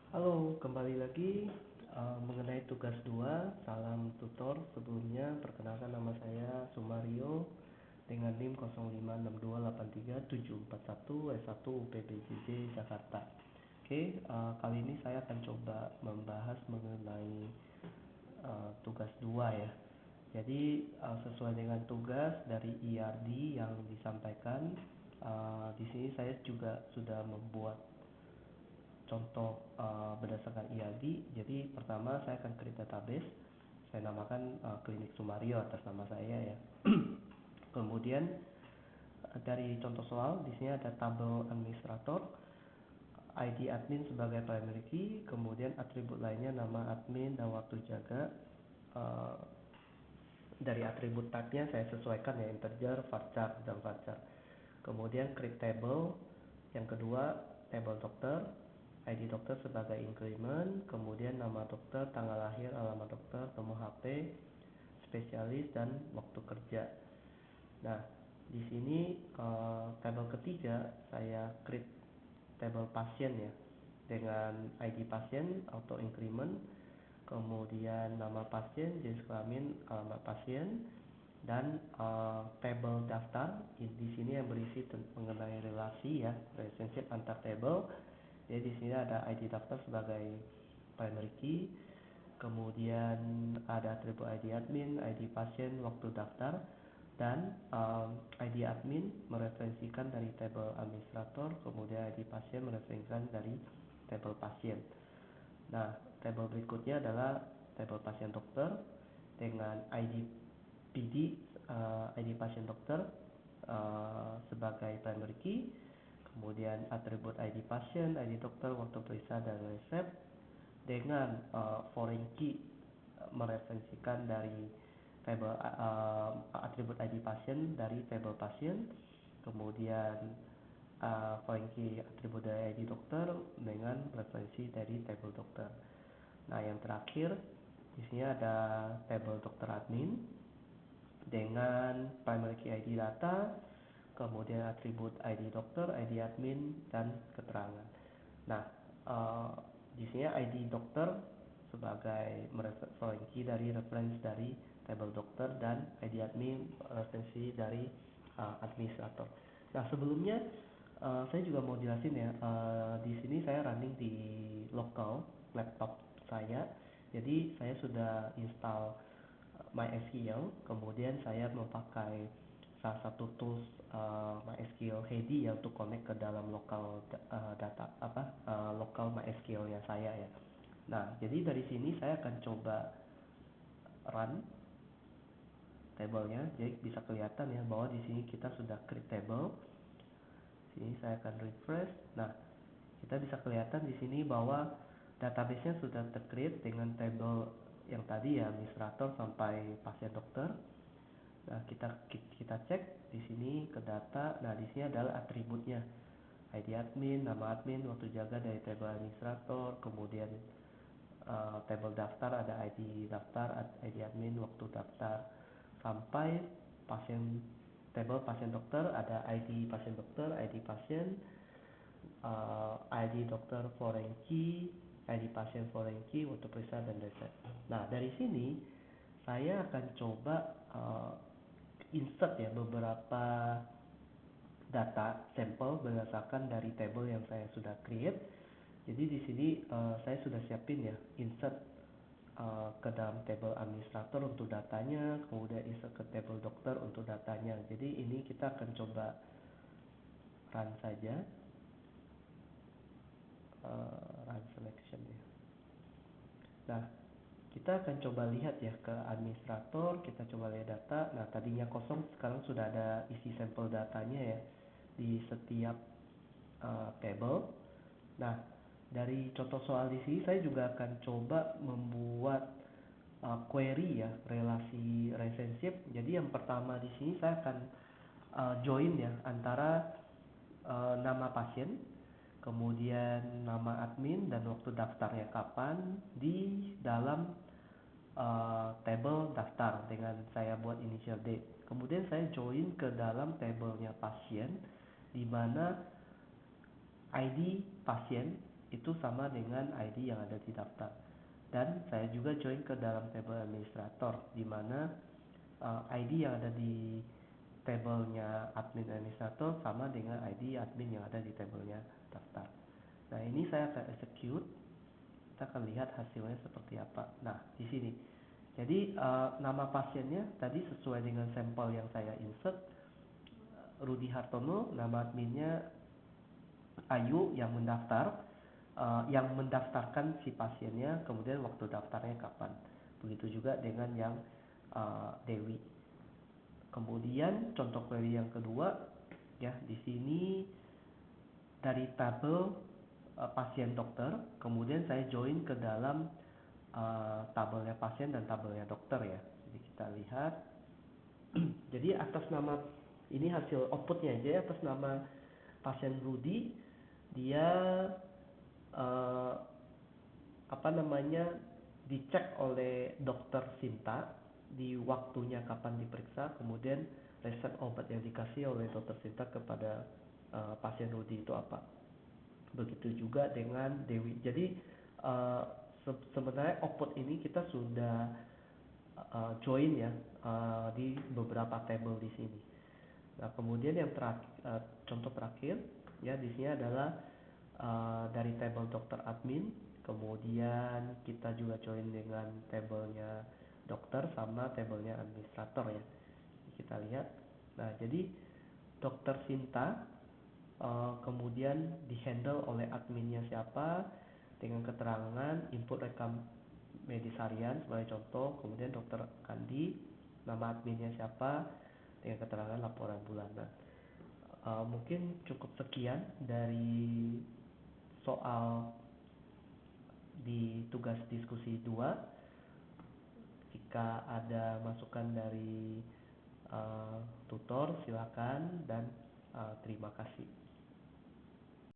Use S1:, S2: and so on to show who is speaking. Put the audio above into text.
S1: Halo, kembali lagi mengenai tugas 2. Salam tutor. Sebelumnya, perkenalkan nama saya Sumario dengan NIM 0562837741 S1 UPBJJ Jakarta. Oke, kali ini saya akan coba membahas mengenai tugas 2 ya. Jadi sesuai dengan tugas dari IRD yang disampaikan, di sini saya juga sudah membuat contoh berdasarkan IAD. Jadi pertama saya akan create database, saya namakan klinik Sumario atas nama saya ya. Kemudian dari contoh soal di sini ada tabel administrator, ID admin sebagai primary key, kemudian atribut lainnya nama admin dan waktu jaga. Uh, dari atribut type-nya saya sesuaikan ya, integer, varchar, dan varchar. Kemudian create table, yang kedua table dokter, ID dokter sebagai increment, kemudian nama dokter, tanggal lahir, alamat dokter, nomor HP, spesialis, dan waktu kerja. Nah, di sini tabel ketiga saya create table pasien ya, dengan ID pasien, auto increment, kemudian nama pasien, jenis kelamin, alamat pasien, dan tabel daftar. Di sini yang berisi mengenai relasi ya, relationship antar tabel. Jadi di sini ada ID daftar sebagai primary key, kemudian ada atribut ID admin, ID pasien, waktu daftar, dan ID admin mereferensikan dari tabel administrator, kemudian ID pasien mereferensikan dari tabel pasien. Nah, tabel berikutnya adalah tabel pasien dokter dengan ID PD, ID pasien dokter sebagai primary key, kemudian atribut ID pasien, ID dokter, waktu periksa, dan resep dengan foreign key mereferensikan dari tabel atribut ID pasien dari tabel pasien, kemudian foreign key atribut dari ID dokter dengan referensi dari tabel dokter. Nah, yang terakhir di sini ada tabel dokter admin dengan primary key ID data, kemudian atribut ID dokter, ID admin, dan keterangan. Nah, di sini ID dokter sebagai foreign key dari reference dari tabel dokter, dan ID admin referensi dari administrator. Nah, sebelumnya saya juga mau jelasin ya, di sini saya running di lokal laptop saya. Jadi saya sudah install MySQL, kemudian saya memakai salah satu tools MySQL Heady ya untuk connect ke dalam lokal data lokal MySQL-nya saya ya. Nah, jadi dari sini saya akan coba run tabelnya. Jadi bisa kelihatan ya bahwa di sini kita sudah create table. Sini saya akan refresh. Nah, kita bisa kelihatan di sini bahwa database-nya sudah tercreate dengan table yang tadi ya, administrator sampai pasien dokter. Nah, kita cek di sini ke data. Nah, di sini adalah atributnya. ID admin, nama admin, waktu jaga dari table administrator, kemudian table daftar ada ID daftar, ID admin, waktu daftar, sampai pasien, table pasien dokter ada ID pasien dokter, ID pasien, ID dokter foreign key, ID pasien foreign key, waktu periksa, dan reset. Nah, dari sini saya akan coba insert ya beberapa data sampel berdasarkan dari table yang saya sudah create. Jadi di sini saya sudah siapin ya, insert ke dalam table administrator untuk datanya, kemudian insert ke table dokter untuk datanya. Jadi ini kita akan coba run saja, run selection ya. Nah, kita akan coba lihat ya ke administrator, kita coba lihat data. Nah, tadinya kosong, sekarang sudah ada isi sampel datanya ya di setiap table. Nah, dari contoh soal di sini saya juga akan coba membuat query ya, relasi relationship. Jadi yang pertama di sini saya akan join ya antara nama pasien, kemudian nama admin, dan waktu daftarnya kapan di dalam table daftar dengan saya buat initial date. Kemudian saya join ke dalam tabelnya pasien, di mana ID pasien itu sama dengan ID yang ada di daftar. Dan saya juga join ke dalam tabel administrator, di mana ID yang ada di tabelnya admin administrator sama dengan ID admin yang ada di tabelnya daftar. Nah, ini saya akan execute. Kita akan lihat hasilnya seperti apa. Nah, di sini. Jadi nama pasiennya tadi sesuai dengan sampel yang saya insert, Rudi Hartono, nama adminnya Ayu yang mendaftar, yang mendaftarkan si pasiennya, kemudian waktu daftarnya kapan. Begitu juga dengan yang Dewi. Kemudian contoh query yang kedua, ya di sini dari tabel pasien dokter, kemudian saya join ke dalam tabelnya pasien dan tabelnya dokter ya. Jadi kita lihat, jadi atas nama ini hasil outputnya aja, atas nama pasien Rudi, dia dicek oleh dokter Sinta di waktunya kapan diperiksa, kemudian resep obat yang dikasih oleh dokter Sinta kepada pasien Rudi itu apa. Begitu juga dengan Dewi. Jadi sebenarnya output ini kita sudah join ya di beberapa table di sini. Nah, kemudian yang contoh terakhir ya di sini adalah dari table dokter admin, kemudian kita juga join dengan tabelnya dokter sama tabelnya administrator ya. Kita lihat. Nah, jadi dokter Sinta kemudian dihandle oleh adminnya siapa dengan keterangan input rekam medis harian sebagai contoh, kemudian dokter Kandi nama adminnya siapa dengan keterangan laporan bulanan. Mungkin cukup sekian dari soal di tugas diskusi 2. Jika ada masukan dari tutor silakan, dan terima kasih.